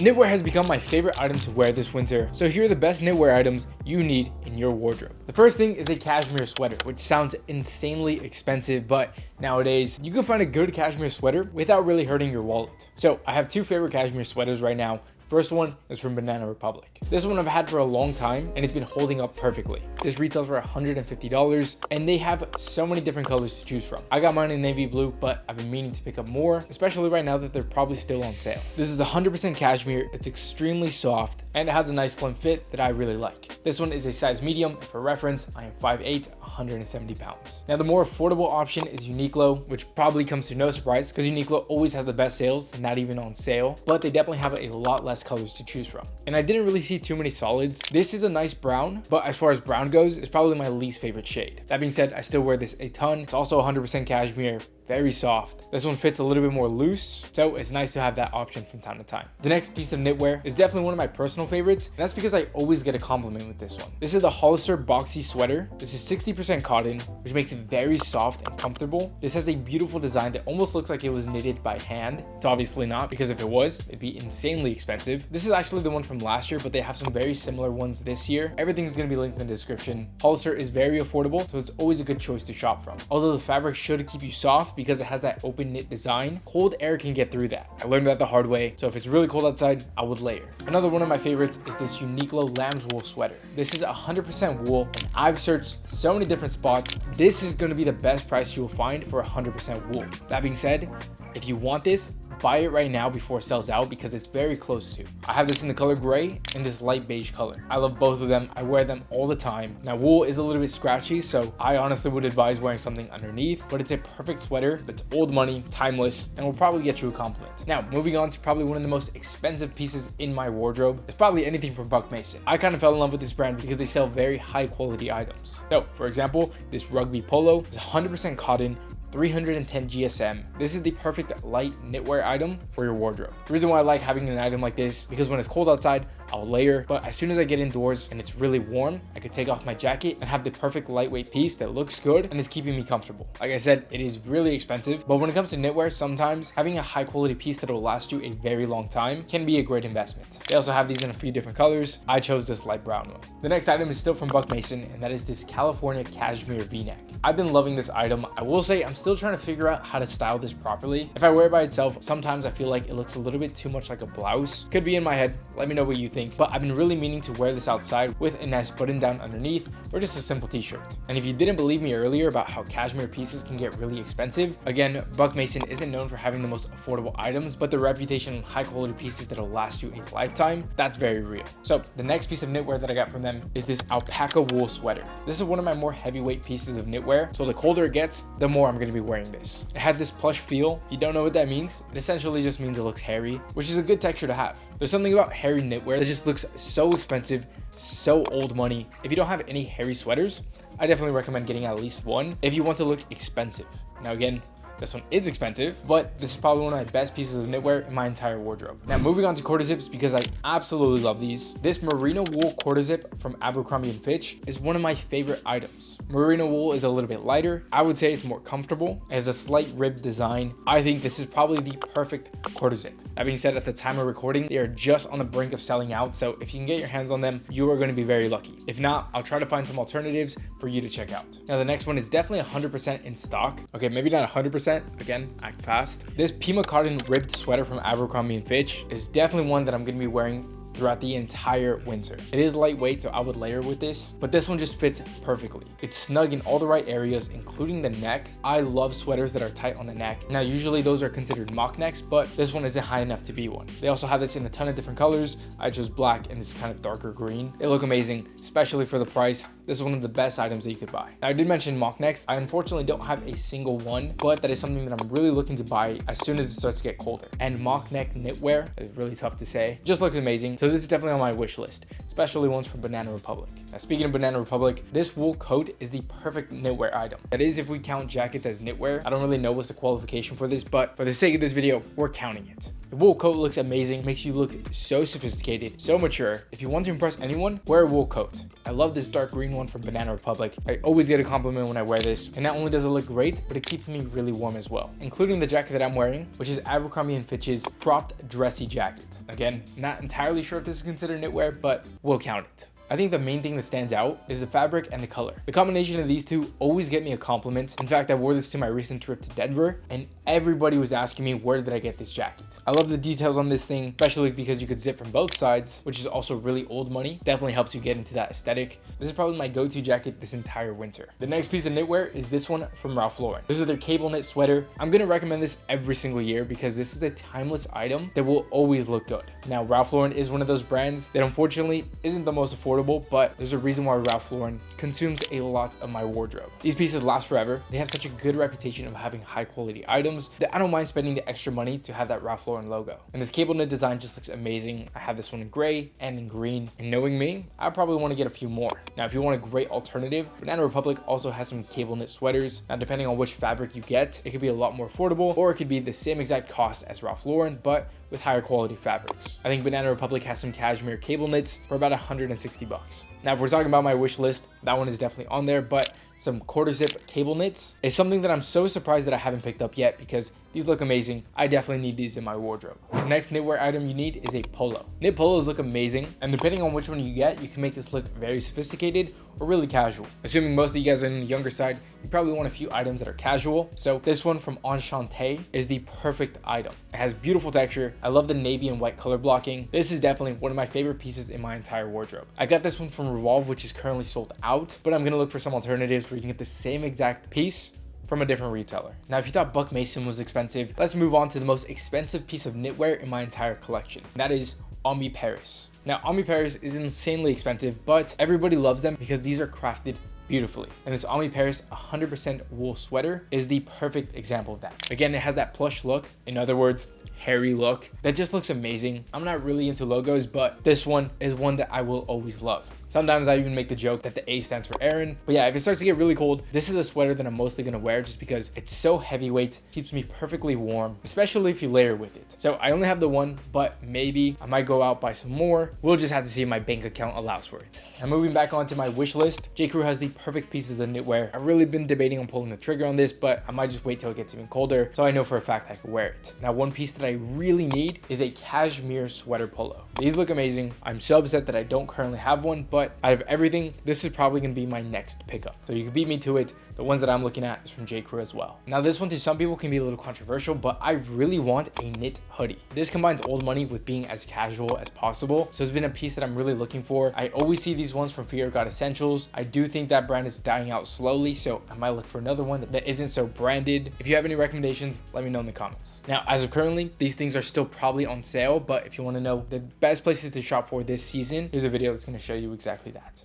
Knitwear has become my favorite item to wear this winter, so here are the best knitwear items you need in your wardrobe. The first thing is a cashmere sweater, which sounds insanely expensive, but nowadays you can find a good cashmere sweater without really hurting your wallet. So I have two favorite cashmere sweaters right now. First one is from Banana Republic. This one I've had for a long time and it's been holding up perfectly. This retails for $150 and they have so many different colors to choose from. I got mine in navy blue, but I've been meaning to pick up more, especially right now that they're probably still on sale. This is 100% cashmere, it's extremely soft, and it has a nice slim fit that I really like. This one is a size medium, and for reference, I am 5'8", 170 pounds. Now the more affordable option is Uniqlo, which probably comes to no surprise because Uniqlo always has the best sales, not even on sale, but they definitely have a lot less colors to choose from. And I didn't really see too many solids. This is a nice brown, but as far as brown goes, it's probably my least favorite shade. That being said, I still wear this a ton. It's also 100% cashmere, very soft. This one fits a little bit more loose, so it's nice to have that option from time to time. The next piece of knitwear is definitely one of my personal favorites, and that's because I always get a compliment with this one. This is the Hollister boxy sweater. This is 60% cotton, which makes it very soft and comfortable. This has a beautiful design that almost looks like it was knitted by hand. It's obviously not, because if it was, it'd be insanely expensive. This is actually the one from last year, but they have some very similar ones this year. Everything's going to be linked in the description. Hollister is very affordable, so it's always a good choice to shop from. Although the fabric should keep you soft because it has that open knit design, cold air can get through that. I learned that the hard way, so if it's really cold outside, I would layer. Another one of my favorites is this Uniqlo lamb's wool sweater. This is 100% wool, and I've searched so many different spots. This is going to be the best price you will find for 100% wool. That being said, if you want this, buy it right now before it sells out because it's very close to. I have this in the color gray and this light beige color. I love both of them. I wear them all the time. Now wool is a little bit scratchy, so I honestly would advise wearing something underneath, but it's a perfect sweater that's old money, timeless, and will probably get you a compliment. Now moving on to probably one of the most expensive pieces in my wardrobe. It's probably anything from Buck Mason. I kind of fell in love with this brand because they sell very high quality items. So for example, this rugby polo is 100% cotton, 310 GSM. This is the perfect light knitwear item for your wardrobe. The reason why I like having an item like this, because when it's cold outside, I'll layer, but as soon as I get indoors and it's really warm, I could take off my jacket and have the perfect lightweight piece that looks good and is keeping me comfortable. Like I said, it is really expensive, but when it comes to knitwear, sometimes having a high quality piece that will last you a very long time can be a great investment. They also have these in a few different colors. I chose this light brown one. The next item is still from Buck Mason, and that is this California cashmere v-neck. I've been loving this item. I will say I'm still trying to figure out how to style this properly. If I wear it by itself, sometimes I feel like it looks a little bit too much like a blouse. Could be in my head. Let me know what you think. But I've been really meaning to wear this outside with a nice button down underneath or just a simple t-shirt. And if you didn't believe me earlier about how cashmere pieces can get really expensive, again, Buck Mason isn't known for having the most affordable items, but the reputation on high quality pieces that'll last you a lifetime, that's very real. So the next piece of knitwear that I got from them is this alpaca wool sweater. This is one of my more heavyweight pieces of knitwear, so the colder it gets, the more I'm going to be wearing this. It has this plush feel. If you don't know what that means, it essentially just means it looks hairy, which is a good texture to have. There's something about hairy knitwear that just looks so expensive, so old money. If you don't have any hairy sweaters, I definitely recommend getting at least one if you want to look expensive. Now again, this one is expensive, but this is probably one of my best pieces of knitwear in my entire wardrobe. Now moving on to quarter zips, because I absolutely love these. This merino wool quarter zip from Abercrombie & Fitch is one of my favorite items. Merino wool is a little bit lighter. I would say it's more comfortable. It has a slight rib design. I think this is probably the perfect quarter zip. That being said, at the time of recording, they are just on the brink of selling out. So if you can get your hands on them, you are going to be very lucky. If not, I'll try to find some alternatives for you to check out. Now the next one is definitely 100% in stock. Okay, maybe not 100%. Again, act fast. This Pima cotton ribbed sweater from Abercrombie & Fitch is definitely one that I'm going to be wearing throughout the entire winter. It is lightweight, so I would layer with this, but this one just fits perfectly. It's snug in all the right areas, including the neck. I love sweaters that are tight on the neck. Now, usually those are considered mock necks, but this one isn't high enough to be one. They also have this in a ton of different colors. I chose black and this kind of darker green. They look amazing, especially for the price. This is one of the best items that you could buy. Now, I did mention mock necks. I unfortunately don't have a single one, but that is something that I'm really looking to buy as soon as it starts to get colder. And mock neck knitwear is really tough to say. Just looks amazing. So this is definitely on my wish list, especially ones from Banana Republic. Now, speaking of Banana Republic, this wool coat is the perfect knitwear item. That is, if we count jackets as knitwear. I don't really know what's the qualification for this, but for the sake of this video, we're counting it. The wool coat looks amazing, makes you look so sophisticated, so mature. If you want to impress anyone, wear a wool coat. I love this dark green green one from Banana Republic. I always get a compliment when I wear this, and not only does it look great, but it keeps me really warm as well, including the jacket that I'm wearing, which is Abercrombie & Fitch's cropped dressy jacket. Again, not entirely sure if this is considered knitwear, but we'll count it. I think the main thing that stands out is the fabric and the color. The combination of these two always get me a compliment. In fact, I wore this to my recent trip to Denver, and everybody was asking me, where did I get this jacket? I love the details on this thing, especially because you could zip from both sides, which is also really old money. Definitely helps you get into that aesthetic. This is probably my go-to jacket this entire winter. The next piece of knitwear is this one from Ralph Lauren. This is their cable knit sweater. I'm gonna recommend this every single year because this is a timeless item that will always look good. Now, Ralph Lauren is one of those brands that unfortunately isn't the most affordable, but there's a reason why Ralph Lauren consumes a lot of my wardrobe. These pieces last forever. They have such a good reputation of having high quality items that I don't mind spending the extra money to have that Ralph Lauren logo. And this cable knit design just looks amazing. I have this one in gray and in green, and knowing me, I probably want to get a few more. Now, if you want a great alternative, Banana Republic also has some cable knit sweaters. Now, depending on which fabric you get, it could be a lot more affordable, or it could be the same exact cost as Ralph Lauren, but with higher quality fabrics. I think Banana Republic has some cashmere cable knits for about 160 bucks. Now, if we're talking about my wish list, that one is definitely on there, but some quarter zip cable knits is something that I'm so surprised that I haven't picked up yet because these look amazing. I definitely need these in my wardrobe. The next knitwear item you need is a polo. Knit polos look amazing, and depending on which one you get, you can make this look very sophisticated or really casual. Assuming most of you guys are on the younger side, you probably want a few items that are casual. So this one from Enchante is the perfect item. It has beautiful texture. I love the navy and white color blocking. This is definitely one of my favorite pieces in my entire wardrobe. I got this one from Revolve, which is currently sold out, but I'm gonna look for some alternatives where you can get the same exact piece from a different retailer. Now, if you thought Buck Mason was expensive, let's move on to the most expensive piece of knitwear in my entire collection. That is Ami Paris. Now, Ami Paris is insanely expensive, but everybody loves them because these are crafted beautifully. And this Ami Paris 100% wool sweater is the perfect example of that. Again, it has that plush look. In other words, hairy look that just looks amazing. I'm not really into logos, but this one is one that I will always love. Sometimes I even make the joke that the A stands for Aaron. But yeah, if it starts to get really cold, this is a sweater that I'm mostly gonna wear just because it's so heavyweight, keeps me perfectly warm, especially if you layer with it. So I only have the one, but maybe I might go out buy some more. We'll just have to see if my bank account allows for it. Now, moving back onto my wish list, J. Crew has the perfect pieces of knitwear. I've really been debating on pulling the trigger on this, but I might just wait till it gets even colder so I know for a fact I can wear it. Now, one piece that I really need is a cashmere sweater polo. These look amazing. I'm so upset that I don't currently have one, but out of everything, this is probably gonna be my next pickup. So you can beat me to it. The ones that I'm looking at is from J. Crew as well. Now, this one to some people can be a little controversial, but I really want a knit hoodie. This combines old money with being as casual as possible. So it's been a piece that I'm really looking for. I always see these ones from Fear God Essentials. I do think that brand is dying out slowly, so I might look for another one that isn't so branded. If you have any recommendations, let me know in the comments. Now, as of currently, these things are still probably on sale, but if you want to know the best places to shop for this season, here's a video that's going to show you exactly that.